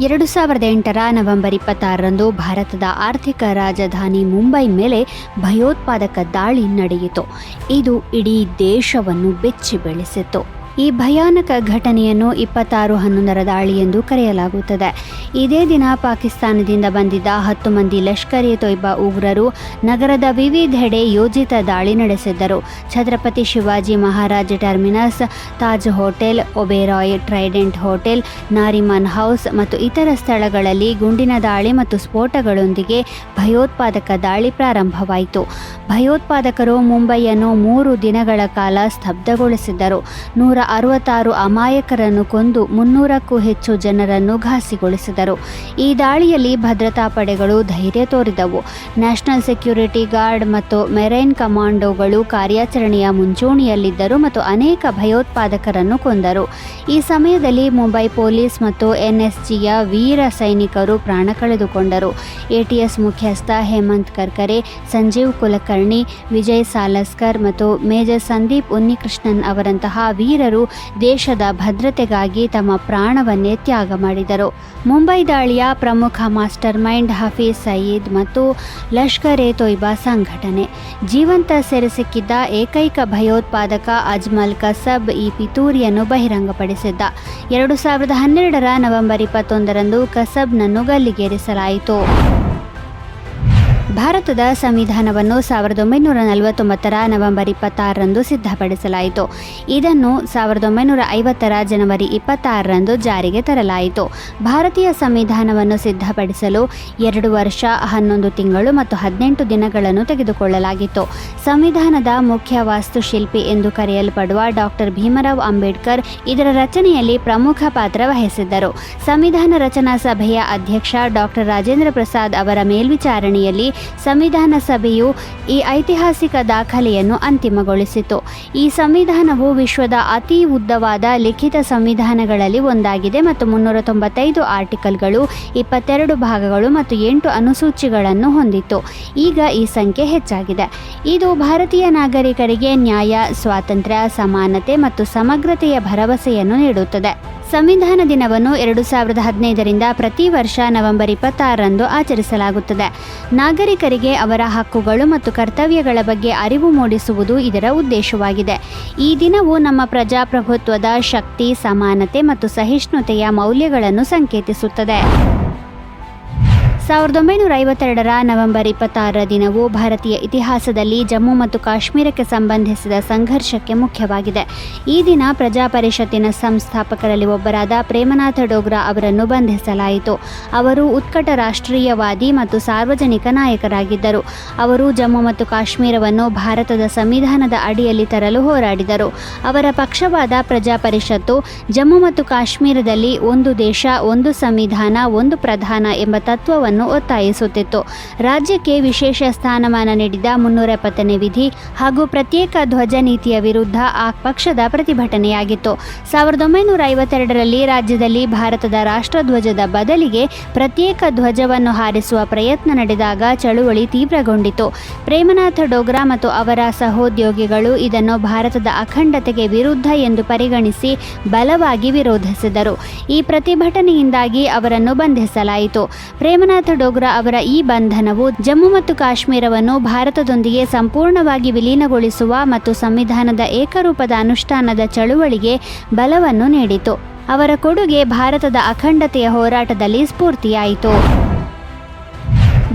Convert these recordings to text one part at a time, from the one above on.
2008 November 26ರಂದು ಭಾರತದ ಆರ್ಥಿಕ ರಾಜಧಾನಿ ಮುಂಬೈ ಮೇಲೆ ಭಯೋತ್ಪಾದಕ ದಾಳಿ ನಡೆಯಿತು. ಇದು ಇಡೀ ದೇಶವನ್ನು ಬೆಚ್ಚಿ ಬೀಳಿಸಿತು. ಈ ಭಯಾನಕ ಘಟನೆಯನ್ನು 26/11 ದಾಳಿ ಎಂದು ಕರೆಯಲಾಗುತ್ತದೆ. ಇದೇ ದಿನ ಪಾಕಿಸ್ತಾನದಿಂದ ಬಂದಿದ್ದ 10 ಮಂದಿ ಲಷ್ಕರ್ ಎ ತೊಯ್ಬಾ ಉಗ್ರರು ನಗರದ ವಿವಿಧೆಡೆ ಯೋಜಿತ ದಾಳಿ ನಡೆಸಿದ್ದರು. Chhatrapati Shivaji Maharaj terminus, Taj hotel, Oberoi trident hotel, Nariman house ಮತ್ತು ಇತರ ಸ್ಥಳಗಳಲ್ಲಿ ಗುಂಡಿನ ದಾಳಿ ಮತ್ತು ಸ್ಫೋಟಗಳೊಂದಿಗೆ ಭಯೋತ್ಪಾದಕ ದಾಳಿ ಪ್ರಾರಂಭವಾಯಿತು. ಭಯೋತ್ಪಾದಕರು ಮುಂಬೈಯನ್ನು 3 ದಿನಗಳ ಕಾಲ ಸ್ತಬ್ಧಗೊಳಿಸಿದ್ದರು. 166 ಅಮಾಯಕರನ್ನು ಕೊಂದು 300ಕ್ಕೂ ಹೆಚ್ಚು ಜನರನ್ನು ಘಾಸಿಗೊಳಿಸಿದರು. ಈ ದಾಳಿಯಲ್ಲಿ ಭದ್ರತಾ ಪಡೆಗಳು ಧೈರ್ಯ ತೋರಿದವು. ನ್ಯಾಷನಲ್ ಸೆಕ್ಯೂರಿಟಿ ಗಾರ್ಡ್ ಮತ್ತು ಮೆರೈನ್ ಕಮಾಂಡೋಗಳು ಕಾರ್ಯಾಚರಣೆಯ ಮುಂಚೂಣಿಯಲ್ಲಿದ್ದರು ಮತ್ತು ಅನೇಕ ಭಯೋತ್ಪಾದಕರನ್ನು ಕೊಂದರು. ಈ ಸಮಯದಲ್ಲಿ ಮುಂಬೈ ಪೊಲೀಸ್ ಮತ್ತು ಎನ್ಎಸ್ಜಿಯ ವೀರ ಸೈನಿಕರು ಪ್ರಾಣ ಕಳೆದುಕೊಂಡರು. ಎಟಿಎಸ್ ಮುಖ್ಯಸ್ಥ ಹೇಮಂತ್ ಕರ್ಕರೆ, ಸಂಜೀವ್ ಕುಲಕರ್ಣಿ, ವಿಜಯ್ ಸಾಲಸ್ಕರ್ ಮತ್ತು ಮೇಜರ್ ಸಂದೀಪ್ ಉನ್ನಿಕೃಷ್ಣನ್ ಅವರಂತಹ ವೀರರು ದೇಶದ ಭದ್ರತೆಗಾಗಿ ತಮ್ಮ ಪ್ರಾಣವನ್ನೇ ತ್ಯಾಗ ಮಾಡಿದರು. ಮುಂಬೈ ದಾಳಿಯ ಪ್ರಮುಖ ಮಾಸ್ಟರ್ ಮೈಂಡ್ ಹಫೀಜ್ ಸಯೀದ್ ಮತ್ತು ಲಷ್ಕರ್ ಎ ತೊಯ್ಬಾ ಸಂಘಟನೆ. ಜೀವಂತ ಸೆರೆಸಿಕ್ಕಿದ್ದ ಏಕೈಕ ಭಯೋತ್ಪಾದಕ ಅಜ್ಮಲ್ ಕಸಬ್ ಈ ಪಿತೂರಿಯನ್ನು ಬಹಿರಂಗಪಡಿಸಿದ್ದ. 2012 ನವೆಂಬರ್ 21ರಂದು ಕಸಬ್ನನ್ನು ಗಲ್ಲಿಗೇರಿಸಲಾಯಿತು. ಭಾರತದ ಸಂವಿಧಾನವನ್ನು 1949 ನವೆಂಬರ್ 26ರಂದು ಸಿದ್ಧಪಡಿಸಲಾಯಿತು. ಇದನ್ನು 1950 ಜನವರಿ 26ರಂದು ಜಾರಿಗೆ ತರಲಾಯಿತು. ಭಾರತೀಯ ಸಂವಿಧಾನವನ್ನು ಸಿದ್ಧಪಡಿಸಲು 2 ವರ್ಷ 11 ತಿಂಗಳು ಮತ್ತು 18 ದಿನಗಳನ್ನು ತೆಗೆದುಕೊಳ್ಳಲಾಗಿತ್ತು. ಸಂವಿಧಾನದ ಮುಖ್ಯ ವಾಸ್ತುಶಿಲ್ಪಿ ಎಂದು ಕರೆಯಲ್ಪಡುವ ಡಾಕ್ಟರ್ ಭೀಮರಾವ್ ಅಂಬೇಡ್ಕರ್ ಇದರ ರಚನೆಯಲ್ಲಿ ಪ್ರಮುಖ ಪಾತ್ರ ವಹಿಸಿದ್ದರು. ಸಂವಿಧಾನ ರಚನಾ ಸಭೆಯ ಅಧ್ಯಕ್ಷ ಡಾಕ್ಟರ್ ರಾಜೇಂದ್ರ ಪ್ರಸಾದ್ ಅವರ ಮೇಲ್ವಿಚಾರಣೆಯಲ್ಲಿ ಸಂವಿಧಾನ ಸಭೆಯು ಈ ಐತಿಹಾಸಿಕ ದಾಖಲೆಯನ್ನು ಅಂತಿಮಗೊಳಿಸಿತು. ಈ ಸಂವಿಧಾನವು ವಿಶ್ವದ ಅತಿ ಉದ್ದವಾದ ಲಿಖಿತ ಸಂವಿಧಾನಗಳಲ್ಲಿ ಒಂದಾಗಿದೆ ಮತ್ತು 395 ಆರ್ಟಿಕಲ್ಗಳು, 22 ಭಾಗಗಳು ಮತ್ತು 8 ಅನುಸೂಚಿಗಳನ್ನು ಹೊಂದಿತ್ತು. ಈಗ ಈ ಸಂಖ್ಯೆ ಹೆಚ್ಚಾಗಿದೆ. ಇದು ಭಾರತೀಯ ನಾಗರಿಕರಿಗೆ ನ್ಯಾಯ, ಸ್ವಾತಂತ್ರ್ಯ, ಸಮಾನತೆ ಮತ್ತು ಸಮಗ್ರತೆಯ ಭರವಸೆಯನ್ನು ನೀಡುತ್ತದೆ. ಸಂವಿಧಾನ ದಿನವನ್ನು 2015ರಿಂದ ಪ್ರತಿ ವರ್ಷ ನವೆಂಬರ್ 26ರಂದು ಆಚರಿಸಲಾಗುತ್ತದೆ. ನಾಗರಿಕರಿಗೆ ಅವರ ಹಕ್ಕುಗಳು ಮತ್ತು ಕರ್ತವ್ಯಗಳ ಬಗ್ಗೆ ಅರಿವು ಮೂಡಿಸುವುದು ಇದರ ಉದ್ದೇಶವಾಗಿದೆ. ಈ ದಿನವು ನಮ್ಮ ಪ್ರಜಾಪ್ರಭುತ್ವದ ಶಕ್ತಿ, ಸಮಾನತೆ ಮತ್ತು ಸಹಿಷ್ಣುತೆಯ ಮೌಲ್ಯಗಳನ್ನು ಸಂಕೇತಿಸುತ್ತದೆ. 1952 ನವೆಂಬರ್ 26 ದಿನವು ಭಾರತೀಯ ಇತಿಹಾಸದಲ್ಲಿ ಜಮ್ಮು ಮತ್ತು ಕಾಶ್ಮೀರಕ್ಕೆ ಸಂಬಂಧಿಸಿದ ಸಂಘರ್ಷಕ್ಕೆ ಮುಖ್ಯವಾಗಿದೆ. ಈ ದಿನ ಪ್ರಜಾಪರಿಷತ್ತಿನ ಸಂಸ್ಥಾಪಕರಲ್ಲಿ ಒಬ್ಬರಾದ ಪ್ರೇಮನಾಥ ಡೋಗ್ರಾ ಅವರನ್ನು ಬಂಧಿಸಲಾಯಿತು. ಅವರು ಉತ್ಕಟ ರಾಷ್ಟ್ರೀಯವಾದಿ ಮತ್ತು ಸಾರ್ವಜನಿಕ ನಾಯಕರಾಗಿದ್ದರು. ಅವರು ಜಮ್ಮು ಮತ್ತು ಕಾಶ್ಮೀರವನ್ನು ಭಾರತದ ಸಂವಿಧಾನದ ಅಡಿಯಲ್ಲಿ ತರಲು ಹೋರಾಡಿದರು. ಅವರ ಪಕ್ಷವಾದ ಪ್ರಜಾಪರಿಷತ್ತು ಜಮ್ಮು ಮತ್ತು ಕಾಶ್ಮೀರದಲ್ಲಿ ಒಂದು ದೇಶ, ಒಂದು ಸಂವಿಧಾನ, ಒಂದು ಪ್ರಧಾನ ಎಂಬ ತತ್ವವನ್ನು ಒತ್ತಾಯಿಸುತ್ತಿತ್ತು. ರಾಜ್ಯಕ್ಕೆ ವಿಶೇಷ ಸ್ಥಾನಮಾನ ನೀಡಿದ 370ನೇ ವಿಧಿ ಹಾಗೂ ಪ್ರತ್ಯೇಕ ಧ್ವಜ ನೀತಿಯ ವಿರುದ್ಧ ಆ ಪಕ್ಷದ ಪ್ರತಿಭಟನೆಯಾಗಿತ್ತು. 1952ರಲ್ಲಿ ರಾಜ್ಯದಲ್ಲಿ ಭಾರತದ ರಾಷ್ಟ್ರಧ್ವಜದ ಬದಲಿಗೆ ಪ್ರತ್ಯೇಕ ಧ್ವಜವನ್ನು ಹಾರಿಸುವ ಪ್ರಯತ್ನ ನಡೆದಾಗ ಚಳುವಳಿ ತೀವ್ರಗೊಂಡಿತು. ಪ್ರೇಮನಾಥ ಡೋಗ್ರಾ ಮತ್ತು ಅವರ ಸಹೋದ್ಯೋಗಿಗಳು ಇದನ್ನು ಭಾರತದ ಅಖಂಡತೆಗೆ ವಿರುದ್ಧ ಎಂದು ಪರಿಗಣಿಸಿ ಬಲವಾಗಿ ವಿರೋಧಿಸಿದರು. ಈ ಪ್ರತಿಭಟನೆಯಿಂದಾಗಿ ಅವರನ್ನು ಬಂಧಿಸಲಾಯಿತು. ಪ್ರೇಮನಾಥ ಡೋಗ್ರಾ ಅವರ ಈ ಬಂಧನವು ಜಮ್ಮು ಮತ್ತು ಕಾಶ್ಮೀರವನ್ನು ಭಾರತದೊಂದಿಗೆ ಸಂಪೂರ್ಣವಾಗಿ ವಿಲೀನಗೊಳಿಸುವ ಮತ್ತು ಸಂವಿಧಾನದ ಏಕರೂಪದ ಅನುಷ್ಠಾನದ ಚಳುವಳಿಗೆ ಬಲವನ್ನು ನೀಡಿತು. ಅವರ ಕೊಡುಗೆ ಭಾರತದ ಅಖಂಡತೆಯ ಹೋರಾಟದಲ್ಲಿ ಸ್ಫೂರ್ತಿಯಾಯಿತು.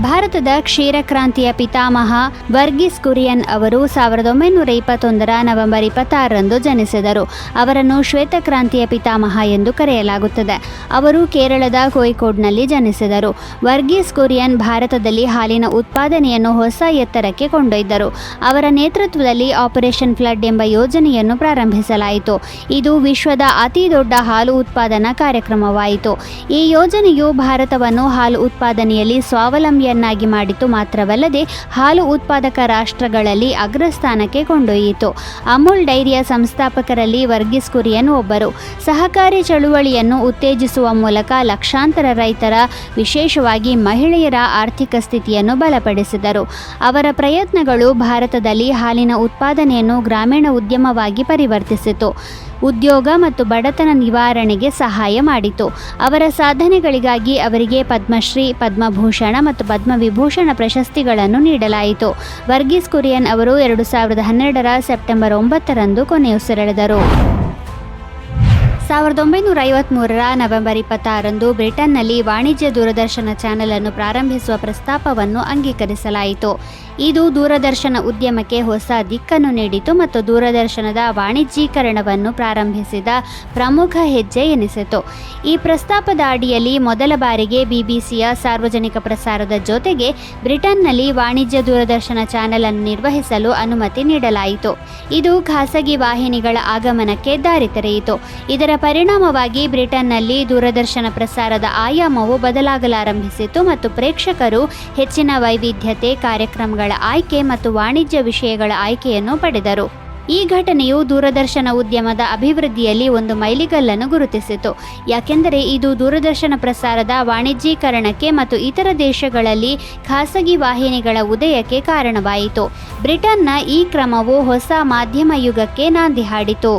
ಭಾರತದ ಕ್ಷೀರಕ್ರಾಂತಿಯ ಪಿತಾಮಹ ವರ್ಗೀಸ್ ಕುರಿಯನ್ ಅವರು 1921 ನವೆಂಬರ್ 26ರಂದು ಜನಿಸಿದರು. ಅವರನ್ನು ಶ್ವೇತಕ್ರಾಂತಿಯ ಪಿತಾಮಹ ಎಂದು ಕರೆಯಲಾಗುತ್ತದೆ. ಅವರು ಕೇರಳದ ಕೋಯಿಕೋಡ್ನಲ್ಲಿ ಜನಿಸಿದರು. ವರ್ಗೀಸ್ ಕುರಿಯನ್ ಭಾರತದಲ್ಲಿ ಹಾಲಿನ ಉತ್ಪಾದನೆಯನ್ನು ಹೊಸ ಎತ್ತರಕ್ಕೆ ಕೊಂಡೊಯ್ದರು. ಅವರ ನೇತೃತ್ವದಲ್ಲಿ ಆಪರೇಷನ್ ಫ್ಲಡ್ ಎಂಬ ಯೋಜನೆಯನ್ನು ಪ್ರಾರಂಭಿಸಲಾಯಿತು. ಇದು ವಿಶ್ವದ ಅತಿ ದೊಡ್ಡ ಹಾಲು ಉತ್ಪಾದನಾ ಕಾರ್ಯಕ್ರಮವಾಯಿತು. ಈ ಯೋಜನೆಯು ಭಾರತವನ್ನು ಹಾಲು ಉತ್ಪಾದನೆಯಲ್ಲಿ ಸ್ವಾವಲಂಬಿಯನ್ನಾಗಿ ಮಾಡಿತು ಮಾತ್ರವಲ್ಲದೆ ಹಾಲು ಉತ್ಪಾದಕ ರಾಷ್ಟ್ರಗಳಲ್ಲಿ ಅಗ್ರಸ್ಥಾನಕ್ಕೆ ಕೊಂಡೊಯ್ಯಿತು. ಅಮೂಲ್ ಡೈರಿಯ ಸಂಸ್ಥಾಪಕರಲ್ಲಿ ವರ್ಗೀಸ್ ಕುರಿಯನ್ ಒಬ್ಬರು. ಸಹಕಾರಿ ಚಳುವಳಿಯನ್ನು ಉತ್ತೇಜಿಸುವ ಮೂಲಕ ಲಕ್ಷಾಂತರ ರೈತರ, ವಿಶೇಷವಾಗಿ ಮಹಿಳೆಯರ ಆರ್ಥಿಕ ಸ್ಥಿತಿಯನ್ನು ಬಲಪಡಿಸಿದರು. ಅವರ ಪ್ರಯತ್ನಗಳು ಭಾರತದಲ್ಲಿ ಹಾಲಿನ ಉತ್ಪಾದನೆಯನ್ನು ಗ್ರಾಮೀಣ ಉದ್ಯಮವಾಗಿ ಪರಿವರ್ತಿಸಿತು. ಉದ್ಯೋಗ ಮತ್ತು ಬಡತನ ನಿವಾರಣೆಗೆ ಸಹಾಯ ಮಾಡಿತು. ಅವರ ಸಾಧನೆಗಳಿಗಾಗಿ ಅವರಿಗೆ ಪದ್ಮಶ್ರೀ, ಪದ್ಮಭೂಷಣ ಮತ್ತು ಪದ್ಮವಿಭೂಷಣ ಪ್ರಶಸ್ತಿಗಳನ್ನು ನೀಡಲಾಯಿತು. ವರ್ಗೀಸ್ ಕುರಿಯನ್ ಅವರು 2012 ಸೆಪ್ಟೆಂಬರ್ 9 ಕೊನೆಯುಸಿರೆಳೆದರು. 1953 ನವೆಂಬರ್ 26 ಬ್ರಿಟನ್ನಲ್ಲಿ ವಾಣಿಜ್ಯ ದೂರದರ್ಶನ ಚಾನೆಲ್ ಅನ್ನು ಪ್ರಾರಂಭಿಸುವ ಪ್ರಸ್ತಾಪವನ್ನು ಅಂಗೀಕರಿಸಲಾಯಿತು. ಇದು ದೂರದರ್ಶನ ಉದ್ಯಮಕ್ಕೆ ಹೊಸ ದಿಕ್ಕನ್ನು ನೀಡಿತು ಮತ್ತು ದೂರದರ್ಶನದ ವಾಣಿಜ್ಯೀಕರಣವನ್ನು ಪ್ರಾರಂಭಿಸಿದ ಪ್ರಮುಖ ಹೆಜ್ಜೆ ಎನಿಸಿತು. ಈ ಪ್ರಸ್ತಾಪದ ಅಡಿಯಲ್ಲಿ ಮೊದಲ ಬಾರಿಗೆ ಬಿಬಿಸಿಯ ಸಾರ್ವಜನಿಕ ಪ್ರಸಾರದ ಜೊತೆಗೆ ಬ್ರಿಟನ್ನಲ್ಲಿ ವಾಣಿಜ್ಯ ದೂರದರ್ಶನ ಚಾನೆಲ್ ಅನ್ನು ನಿರ್ವಹಿಸಲು ಅನುಮತಿ ನೀಡಲಾಯಿತು. ಇದು ಖಾಸಗಿ ವಾಹಿನಿಗಳ ಆಗಮನಕ್ಕೆ ದಾರಿ ತೆರೆಯಿತು. ಇದರ ಪರಿಣಾಮವಾಗಿ ಬ್ರಿಟನ್ನಲ್ಲಿ ದೂರದರ್ಶನ ಪ್ರಸಾರದ ಆಯಾಮವು ಬದಲಾಗಲಾರಂಭಿಸಿತು ಮತ್ತು ಪ್ರೇಕ್ಷಕರು ಹೆಚ್ಚಿನ ವೈವಿಧ್ಯತೆ, ಕಾರ್ಯಕ್ರಮಗಳ ಆಯ್ಕೆ ಮತ್ತು ವಾಣಿಜ್ಯ ವಿಷಯಗಳ ಆಯ್ಕೆಯನ್ನು ಪಡೆದರು. ಈ ಘಟನೆಯು ದೂರದರ್ಶನ ಉದ್ಯಮದ ಅಭಿವೃದ್ಧಿಯಲ್ಲಿ ಒಂದು ಮೈಲಿಗಲ್ಲನ್ನು ಗುರುತಿಸಿತು, ಯಾಕೆಂದರೆ ಇದು ದೂರದರ್ಶನ ಪ್ರಸಾರದ ವಾಣಿಜ್ಯೀಕರಣಕ್ಕೆ ಮತ್ತು ಇತರ ದೇಶಗಳಲ್ಲಿ ಖಾಸಗಿ ವಾಹಿನಿಗಳ ಉದಯಕ್ಕೆ ಕಾರಣವಾಯಿತು. ಬ್ರಿಟನ್ನ ಈ ಕ್ರಮವು ಹೊಸ ಮಾಧ್ಯಮ ಯುಗಕ್ಕೆ ನಾಂದಿ ಹಾಡಿತು.